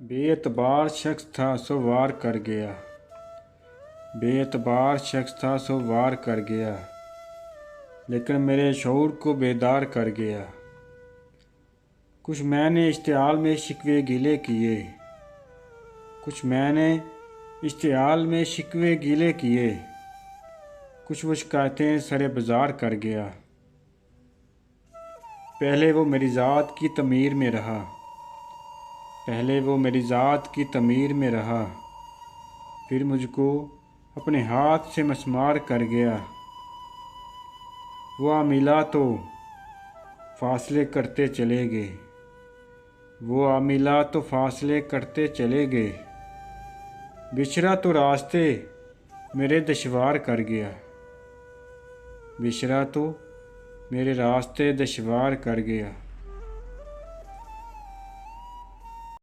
बेएतबार शख्स था सो वार कर गया। बेएतबार शख्स था सो वार कर गया, लेकिन मेरे शऊर को बेदार कर गया। कुछ मैंने इश्तिआल में शिकवे गिले किए, कुछ मैंने इश्तिआल में शिकवे गिले किए, कुछ वो शिकायतें सरे बाज़ार कर गया। पहले वो मेरी ज़ात की तमीर में रहा, पहले वो मेरी ज़ात की तमीर में रहा, फिर मुझको अपने हाथ से मसमार कर गया। वो आमिला तो फासले करते चले गए, वो आमिला तो फासले करते चले गए। बिछड़ा तो रास्ते मेरे दुश्वार कर गया, बिछड़ा तो मेरे रास्ते दुश्वार कर गया।